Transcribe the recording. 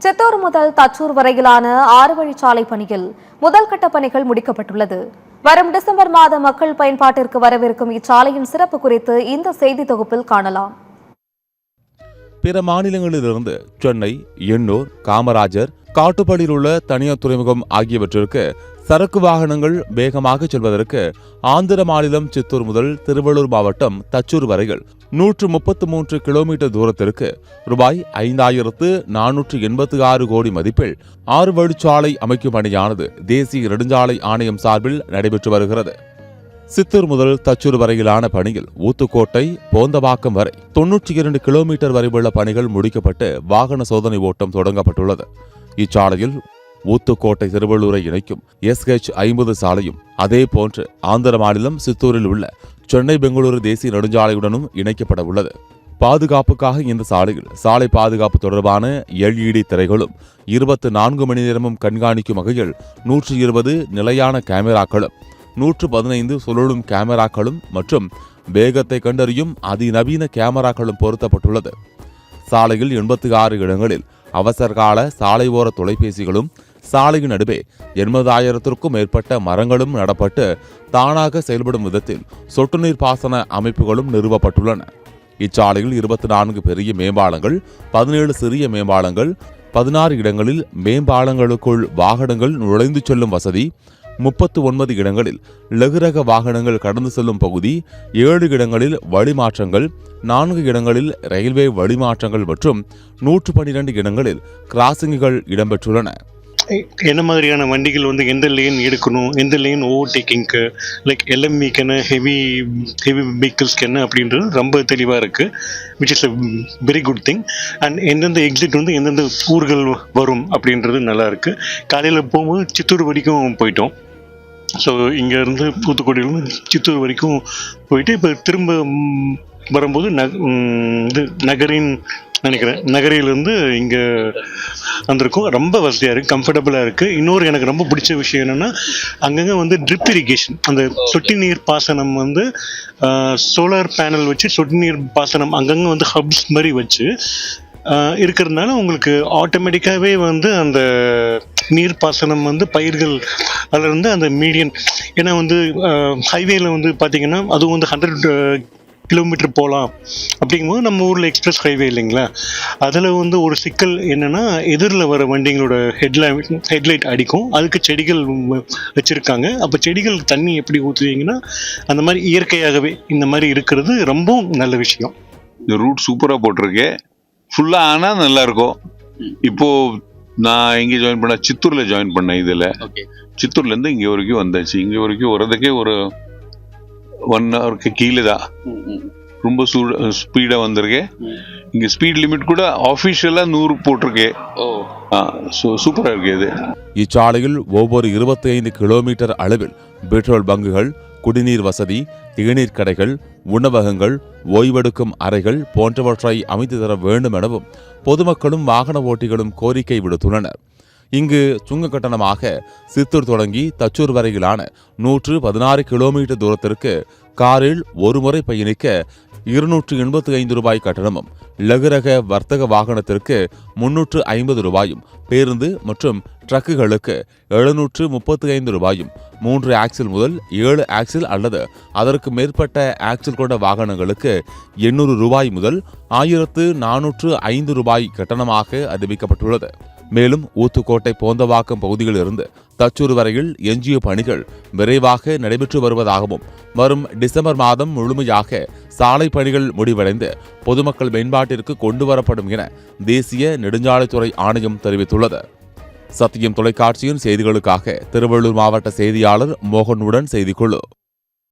சித்தூர் முதல் தச்சூர் வரையிலான 6 வழிச்சாலை பணியில் முதல் கட்ட பணிகள் முடிக்கப்பட்டுள்ளது. வரும் டிசம்பர் மாத மக்கள் பயன்பாட்டிற்கு வரவிருக்கும் இச்சாலையின் சிறப்பு குறித்து இந்த செய்தி தொகுப்பில் காணலாம். பிற மாநிலங்களிலிருந்து சென்னை, எண்ணூர், காமராஜர், காட்டுப்பள்ளியில் உள்ள தனியார் துறைமுகம் ஆகியவற்றிற்கு சரக்கு வாகனங்கள் வேகமாக செல்வதற்கு ஆந்திர மாநிலம் சித்தூர் முதல் திருவள்ளூர் மாவட்டம் தச்சூர் வரையில் 133 கிலோமீட்டர் தூரத்திற்கு ரூபாய் 5486 கோடி மதிப்பில் 6 வழிச்சாலை அமைக்கும் பணியானது தேசிய நெடுஞ்சாலை ஆணையம் சார்பில் நடைபெற்று வருகிறது. சித்தூர் முதல் தச்சூர் வரையிலான பணியில் ஊத்துக்கோட்டை, போந்தவாக்கம் வரை 92 கிலோமீட்டர் வரை உள்ள பணிகள் முடிக்கப்பட்டு வாகன சோதனை ஓட்டம் தொடங்கப்பட்டுள்ளது. இச்சாலையில் ஊத்துக்கோட்டை திருவள்ளூரை இணைக்கும் SH50 சாலையும் அதே போன்று ஆந்திர மாநிலம் சித்தூரில் உள்ள சென்னை பெங்களூரு தேசிய நெடுஞ்சாலையுடனும் இணைக்கப்பட உள்ளது. பாதுகாப்புக்காக இந்த சாலையில் சாலை பாதுகாப்பு தொடர்பான LED திரைகளும் 24 மணி நேரமும் கண்காணிக்கும் வகையில் 120 நிலையான கேமராக்களும் 115 சுழலும் கேமராக்களும் மற்றும் வேகத்தை கண்டறியும் அதிநவீன கேமராக்களும் பொருத்தப்பட்டுள்ளது. சாலையில் 86 இடங்களில் அவசரகால சாலை ஓர தொலைபேசிகளும் சாலையின் நடுவே 80,000க்கும் மேற்பட்ட மரங்களும் நடப்பட்டு தானாக செயல்படும் விதத்தில் சொட்டுநீர் பாசன அமைப்புகளும் நிறுவப்பட்டுள்ளன. இச்சாலையில் 24 பெரிய மேம்பாலங்கள், 17 சிறிய மேம்பாலங்கள், 16 இடங்களில் மேம்பாலங்களுக்குள் வாகனங்கள் நுழைந்து செல்லும் வசதி, 39 இடங்களில் லகுரக வாகனங்கள் கடந்து செல்லும் பகுதி, 7 இடங்களில் வழிமாற்றங்கள், 4 இடங்களில் ரயில்வே வழிமாற்றங்கள் மற்றும் 112 இடங்களில் கிராசிங்குகள் இடம்பெற்றுள்ளன. என்ன மாதிரியான வண்டிகள் எந்த லேன் எடுக்கணும், எந்த லேன் ஓவர்டேக்கிங்க்கு, லைக் LMEக்கான ஹெவி வெஹிக்கிள்ஸ்க்கு என்ன அப்படின்றது ரொம்ப தெளிவாக இருக்குது, which is a very good thing. And எந்தெந்த எக்ஸிட் எந்தெந்த ஊர்கள் வரும் அப்படின்றது நல்லா இருக்குது. காலையில் போகும்போது சித்தூர் வரைக்கும் போயிட்டோம். ஸோ இங்கேருந்து தூத்துக்குடியிலேருந்து சித்தூர் வரைக்கும் போயிட்டு இப்போ திரும்ப வரும்போது நகரிலிருந்து இங்கே வந்திருக்கும். ரொம்ப வசதியாக இருக்குது, கம்ஃபர்டபுளாக இருக்குது. இன்னொரு எனக்கு ரொம்ப பிடிச்ச விஷயம் என்னென்னா, அங்கங்கே ட்ரிப் இரிகேஷன், அந்த சொட்டு நீர் பாசனம் சோலார் பேனல் வச்சு சொட்டு நீர் பாசனம் அங்கங்கே ஹப்ஸ் மாதிரி வச்சு இருக்கிறதுனால உங்களுக்கு ஆட்டோமேட்டிக்காகவே அந்த நீர் பாசனம் பயிர்கள் அதிலிருந்து அந்த மீடியன், ஏன்னா ஹைவேல பார்த்தீங்கன்னா அதுவும் 100 கிலோமீட்டர் போகலாம். அப்படிங்கும்போது நம்ம ஊரில் எக்ஸ்பிரஸ் ஹைவே இல்லைங்களா, அதில் ஒரு சிக்கல் என்னென்னா, எதிரில் வர வண்டிங்களோட ஹெட்லைட் அடிக்கும். அதுக்கு செடிகள் வச்சுருக்காங்க. அப்போ செடிகள் தண்ணி எப்படி ஊற்றுவீங்கன்னா அந்த மாதிரி இயற்கையாகவே இந்த மாதிரி இருக்கிறது ரொம்ப நல்ல விஷயம். இந்த ரூட் சூப்பராக போட்டிருக்கேன், ஃபுல்லாக ஆனால் நல்லாயிருக்கும். இப்போது நான் எங்கே ஜாயின் பண்ண, சித்தூரில் ஜாயின் பண்ணேன். இதில் சித்தூர்லேருந்து இங்கே வரைக்கும் வந்தாச்சு. இங்கே வரைக்கும் வர்றதுக்கே ஒரு 1 ஹவருக்கு கீழே தான். ரொம்ப ஸ்பீடாக வந்திருக்கேன். இங்கே ஸ்பீட் லிமிட் கூட ஆஃபீஷியலாக 100 போட்டிருக்கேன். சூப்பராக இருக்கு இது. இச்சாலையில் ஒவ்வொரு 25 கிலோமீட்டர் அளவில் பெட்ரோல் பங்குகள், குடிநீர் வசதி, தேநீர் கடைகள், உணவகங்கள், ஓய்வெடுக்கும் அறைகள் போன்றவற்றை அமைத்து தர வேண்டும் எனவும் பொதுமக்களும் வாகன ஓட்டிகளும் கோரிக்கை விடுத்துள்ளனர். இங்கு சுங்க கட்டணமாக சித்தூர் தொடங்கி தச்சூர் வரையிலான 116 கிலோமீட்டர் தூரத்திற்கு காரில் ஒரு முறை பயணிக்க 285 ரூபாய் கட்டணமும், லகுரக வர்த்தக வாகனத்திற்கு 350 ரூபாயும், பேருந்து மற்றும் ட்ரக்குகளுக்கு 735 ரூபாயும், 3 ஆக்சில் முதல் 7 ஆக்சில் அல்லது அதற்கு மேற்பட்ட ஆக்சில் கொண்ட வாகனங்களுக்கு 800 ரூபாய் முதல் 1405 ரூபாய் கட்டணமாக அறிவிக்கப்பட்டுள்ளது. மேலும் ஊத்துக்கோட்டை, போந்தவாக்கம் பகுதிகளிலிருந்து தச்சூர் வரையில் எஞ்சிய பணிகள் விரைவாக நடைபெற்று வருவதாகவும் வரும் டிசம்பர் மாதம் முழுமையாக சாலை பணிகள் முடிவடைந்து பொதுமக்கள் மேம்பாட்டிற்கு கொண்டுவரப்படும் என தேசிய நெடுஞ்சாலைத்துறை ஆணையம் தெரிவித்துள்ளது. சத்தியம் தொலைக்காட்சியின் செய்திகளுக்காக திருவள்ளூர் மாவட்ட செய்தியாளர் மோகனுடன் செய்திக்குழு.